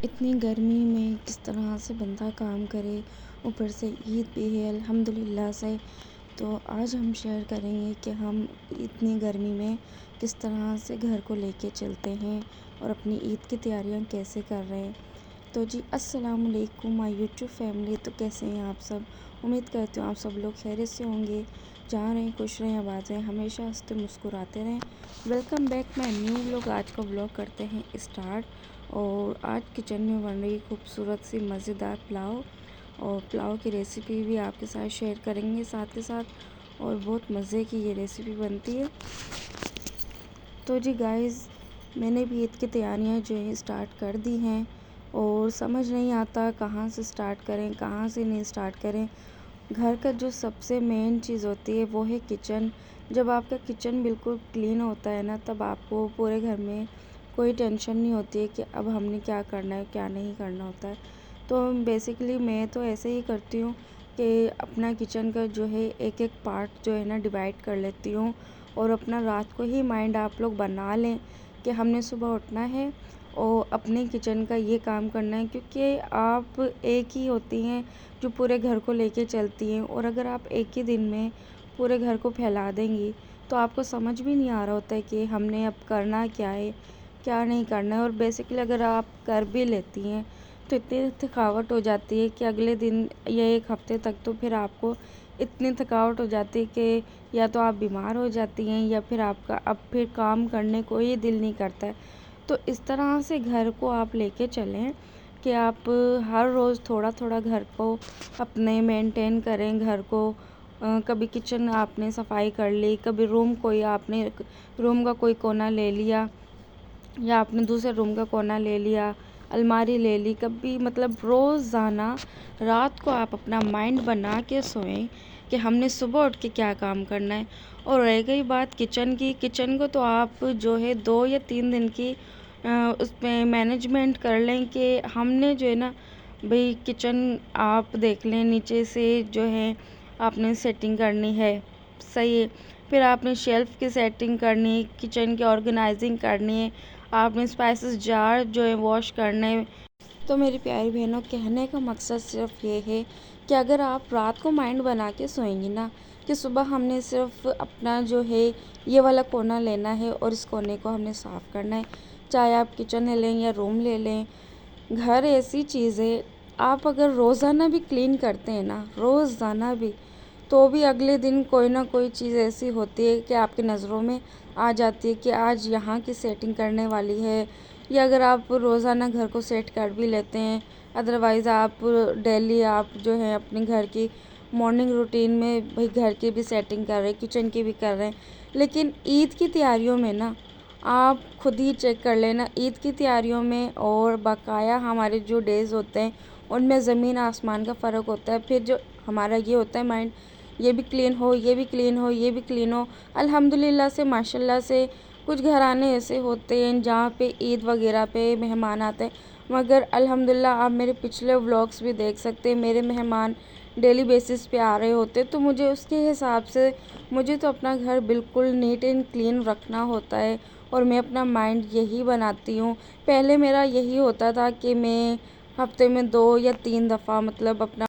इतनी गर्मी में किस तरह से बंदा काम करे, ऊपर से ईद भी है अल्हम्दुलिल्लाह से। तो आज हम शेयर करेंगे कि हम इतनी गर्मी में किस तरह से घर को लेके चलते हैं और अपनी ईद की तैयारियां कैसे कर रहे हैं। तो जी अस्सलाम वालेकुम माय यूट्यूब फैमिली। तो कैसे हैं आप सब? उम्मीद करती हूँ आप सब लोग खैरियत से होंगे। जहाँ रहें खुश रहें, आबाद रहें, हमेशा हंसते मुस्कुराते रहें। Welcome back my new vlog. आज का व्लॉग करते हैं स्टार्ट। और आज किचन में बन रही खूबसूरत सी मज़ेदार पुलाव, और पुलाव की रेसिपी भी आपके साथ शेयर करेंगे साथ के साथ। और बहुत मज़े की ये रेसिपी बनती है। तो जी गाइस, मैंने भी ईद की तैयारियां जो है स्टार्ट कर दी हैं, और समझ नहीं आता कहाँ से स्टार्ट करें कहाँ से नहीं स्टार्ट करें। घर का जो सबसे मेन चीज़ होती है वो है किचन। जब आपका किचन बिल्कुल क्लीन होता है ना, तब आपको पूरे घर में कोई टेंशन नहीं होती है कि अब हमने क्या करना है क्या नहीं करना होता है। तो बेसिकली मैं तो ऐसे ही करती हूँ कि अपना किचन का जो है एक एक पार्ट जो है ना डिवाइड कर लेती हूँ, और अपना रात को ही माइंड आप लोग बना लें कि हमने सुबह उठना है और अपने किचन का ये काम करना है। क्योंकि आप एक ही होती हैं जो पूरे घर को लेके चलती हैं, और अगर आप एक ही दिन में पूरे घर को फैला देंगी तो आपको समझ भी नहीं आ रहा होता है कि हमने अब करना क्या है क्या नहीं करना है। और बेसिकली अगर आप कर भी लेती हैं तो इतनी थकावट हो जाती है कि अगले दिन या एक हफ्ते तक तो फिर आपको इतनी थकावट हो जाती है कि या तो आप बीमार हो जाती हैं या फिर आपका अब फिर काम करने को ही दिल नहीं करता है। तो इस तरह से घर को आप लेके चलें कि आप हर रोज़ थोड़ा थोड़ा घर को अपने मेंटेन करें। घर को कभी किचन आपने सफाई कर ली, कभी रूम कोई आपने रूम का कोई कोना ले लिया, या आपने दूसरे रूम का कोना ले लिया, अलमारी ले ली। कभी मतलब रोज़ाना रात को आप अपना माइंड बना के सोएं कि हमने सुबह उठ के क्या काम करना है। और रह गई बात किचन की, किचन को तो आप जो है 2 या 3 दिन की उसमें मैनेजमेंट कर लें कि हमने जो है ना भाई किचन आप देख लें नीचे से जो है आपने सेटिंग करनी है, सही है। फिर आपने शेल्फ़ की सेटिंग करनी है, किचन की ऑर्गेनाइजिंग करनी है, आपने स्पाइसेस जार जो है वॉश करने। तो मेरी प्यारी बहनों, कहने का मकसद सिर्फ ये है कि अगर आप रात को माइंड बना के सोएंगी ना कि सुबह हमने सिर्फ अपना जो है ये वाला कोना लेना है और इस कोने को हमने साफ़ करना है, चाहे आप किचन ले लें या रूम ले लें। घर ऐसी चीज़ है, आप अगर रोज़ाना भी क्लीन करते हैं ना, रोज़ाना भी, तो भी अगले दिन कोई ना कोई चीज़ ऐसी होती है कि आपकी नज़रों में आ जाती है कि आज यहाँ की सेटिंग करने वाली है। या अगर आप रोज़ाना घर को सेट कर भी लेते हैं, अदरवाइज़ आप डेली आप जो है अपने घर की मॉर्निंग रूटीन में भाई घर की भी सेटिंग कर रहे हैं, किचन की भी कर रहे हैं। लेकिन ईद की तैयारियों में ना आप खुद ही चेक कर लेना, ईद की तैयारियों में और बकाया हमारे जो डेज़ होते हैं उनमें ज़मीन आसमान का फ़र्क होता है। फिर जो हमारा ये होता है माइंड, ये भी क्लीन हो, ये भी क्लीन हो, ये भी क्लीन हो। अल्हम्दुलिल्लाह से माशाल्लाह से कुछ घराने ऐसे होते हैं जहाँ पे ईद वगैरह पे मेहमान आते हैं, मगर अल्हम्दुलिल्लाह आप मेरे पिछले व्लॉग्स भी देख सकते हैं, मेरे मेहमान डेली बेसिस पे आ रहे होते। तो मुझे उसके हिसाब से मुझे तो अपना घर बिल्कुल नीट एंड क्लीन रखना होता है, और मैं अपना माइंड यही बनाती हूँ। पहले मेरा यही होता था कि मैं हफ्ते में 2 या 3 दफ़ा मतलब अपना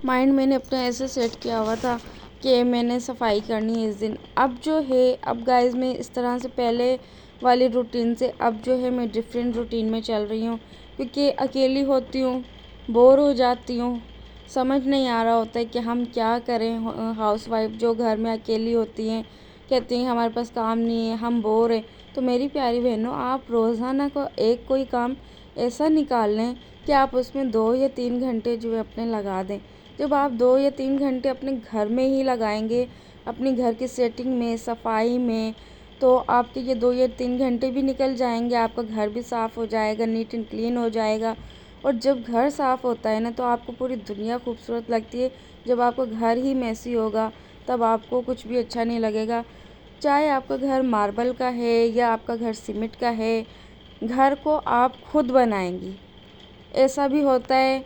माइंड मैंने अपना ऐसे सेट किया हुआ था कि मैंने सफाई करनी है इस दिन। अब जो है अब गाइस मैं इस तरह से पहले वाली रूटीन से अब जो है मैं डिफरेंट रूटीन में चल रही हूँ, क्योंकि अकेली होती हूँ, बोर हो जाती हूँ, समझ नहीं आ रहा होता है कि हम क्या करें। हाउसवाइफ जो घर में अकेली होती हैं कहती हैं हमारे पास काम नहीं है, हम बोर हैं। तो मेरी प्यारी बहनों, आप रोज़ाना को एक कोई काम ऐसा निकाल लें कि आप उसमें 2 या 3 घंटे जो है अपने लगा दें। जब आप 2 या 3 घंटे अपने घर में ही लगाएंगे, अपने घर की सेटिंग में, सफाई में, तो आपके ये 2 या 3 घंटे भी निकल जाएंगे, आपका घर भी साफ़ हो जाएगा, नीट एंड क्लीन हो जाएगा। और जब घर साफ़ होता है ना तो आपको पूरी दुनिया खूबसूरत लगती है। जब आपका घर ही मैसी होगा तब आपको कुछ भी अच्छा नहीं लगेगा। चाहे आपका घर मार्बल का है या आपका घर सीमेंट का है, घर को आप खुद बनाएंगी। ऐसा भी होता है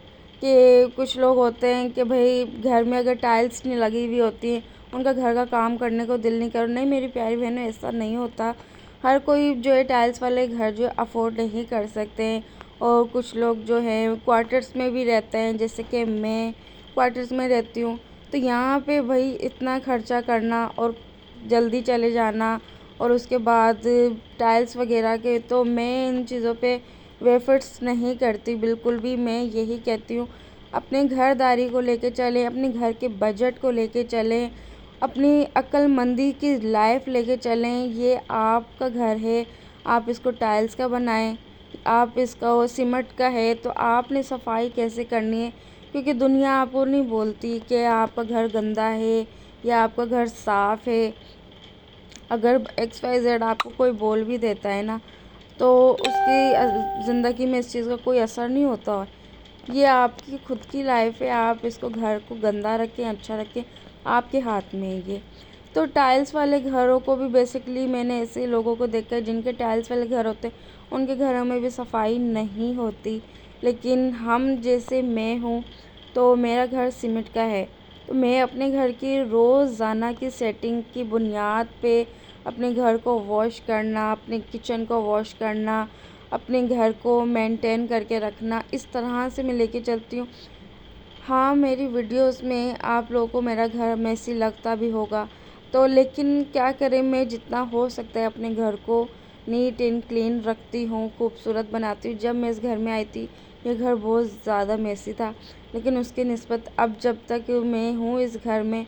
कि कुछ लोग होते हैं कि भाई घर में अगर टाइल्स नहीं लगी हुई होती हैं उनका घर का काम करने को दिल नहीं कर। नहीं मेरी प्यारी बहनों, ऐसा नहीं होता। हर कोई जो है टाइल्स वाले घर जो है अफोर्ड नहीं कर सकते हैं, और कुछ लोग जो है क्वार्टर्स में भी रहते हैं, जैसे कि मैं क्वार्टर्स में रहती हूँ। तो यहाँ पे भाई इतना खर्चा करना और जल्दी चले जाना और उसके बाद टाइल्स वगैरह के, तो मैं इन चीज़ों पे एफर्ट्स नहीं करती बिल्कुल भी। मैं यही कहती हूँ अपने घरदारी को लेके चलें, अपने घर के बजट को लेके चलें, अपनी अक्लमंदी की लाइफ लेके चलें। ये आपका घर है, आप इसको टाइल्स का बनाएं, आप इसका वो सीमेंट का है, तो आपने सफाई कैसे करनी है, क्योंकि दुनिया आपको नहीं बोलती कि आपका घर गंदा है या आपका घर साफ़ है। अगर XYZ आपको कोई बोल भी देता है ना, तो उसकी ज़िंदगी में इस चीज़ का कोई असर नहीं होता। ये आपकी खुद की लाइफ है, आप इसको घर को गंदा रखें अच्छा रखें, आपके हाथ में है ये। तो टाइल्स वाले घरों को भी बेसिकली मैंने ऐसे लोगों को देखा है जिनके टाइल्स वाले घर होते हैं, उनके घरों में भी सफाई नहीं होती। लेकिन हम जैसे मैं हूँ, तो मेरा घर सीमेंट का है, तो मैं अपने घर की रोज़ाना की सेटिंग की बुनियाद पे अपने घर को वॉश करना, अपने किचन को वॉश करना, अपने घर को मेंटेन करके रखना, इस तरह से मैं लेके चलती हूँ। हाँ, मेरी वीडियोस में आप लोगों को मेरा घर मेसी लगता भी होगा, तो लेकिन क्या करें, मैं जितना हो सकता है अपने घर को नीट एंड क्लीन रखती हूँ, खूबसूरत बनाती हूँ। जब मैं इस घर में आई थी, ये घर बहुत ज़्यादा मेसी था, लेकिन उसकी निस्बत अब जब तक मैं हूँ इस घर में,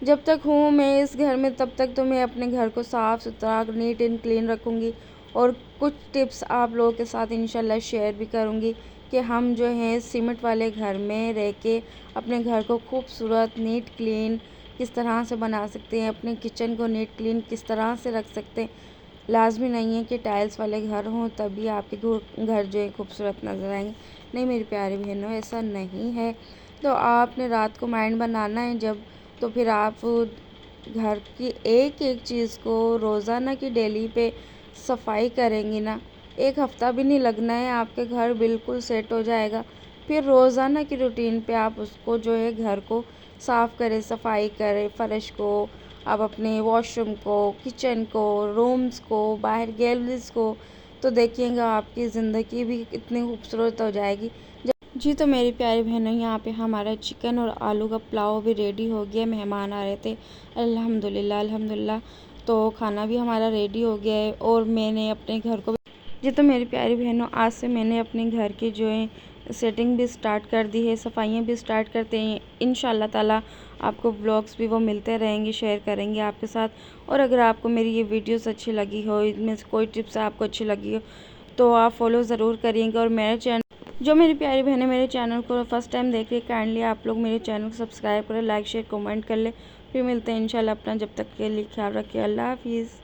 जब तक हूँ मैं इस घर में, तब तक तो मैं अपने घर को साफ़ सुथरा नीट एंड क्लीन रखूँगी। और कुछ टिप्स आप लोगों के साथ इंशाल्लाह शेयर भी करूँगी कि हम जो है सीमेंट वाले घर में रह के अपने घर को खूबसूरत नीट क्लीन किस तरह से बना सकते हैं, अपने किचन को नीट क्लीन किस तरह से रख सकते हैं। लाज़मी नहीं है कि टाइल्स वाले घर हों तभी आपके घर जो है खूबसूरत नज़र आएंगे। नहीं मेरी प्यारी बहनों, ऐसा नहीं है। तो आपने रात को माइंड बनाना है जब, तो फिर आप घर की एक एक चीज़ को रोज़ाना की डेली पे सफाई करेंगी ना, एक हफ़्ता भी नहीं लगना है, आपके घर बिल्कुल सेट हो जाएगा। फिर रोज़ाना की रूटीन पे आप उसको जो है घर को साफ़ करें, सफाई करें, फ़र्श को, आप अपने वॉशरूम को, किचन को, रूम्स को, बाहर गैलरीज़ को, तो देखिएगा आपकी ज़िंदगी भी कितनी खूबसूरत हो जाएगी। जी तो मेरी प्यारी बहनों, यहाँ पे हमारा चिकन और आलू का पुलाव भी रेडी हो गया। मेहमान आ रहे थे, अल्हम्दुलिल्लाह अल्हम्दुलिल्लाह। तो खाना भी हमारा रेडी हो गया है और मैंने अपने घर को जी तो मेरी प्यारी बहनों, आज से मैंने अपने घर की जो है सेटिंग भी स्टार्ट कर दी है, सफाइयाँ भी स्टार्ट करते हैं। इंशाल्लाह ताला आपको व्लॉग्स भी वो मिलते रहेंगे, शेयर करेंगे आपके साथ। और अगर आपको मेरी ये वीडियोस अच्छी लगी हो, इनमें से कोई टिप्स आपको अच्छी लगी हो, तो आप फॉलो ज़रूर करिएगा। और मेरे चैनल, जो मेरी प्यारी बहनें मेरे चैनल को फर्स्ट टाइम देख रही है, काइंडली आप लोग मेरे चैनल को सब्सक्राइब करें, लाइक शेयर कमेंट कर ले। फिर मिलते हैं इंशाल्लाह। अपना जब तक के लिए ख्याल रखिए। अल्लाह हाफिज़।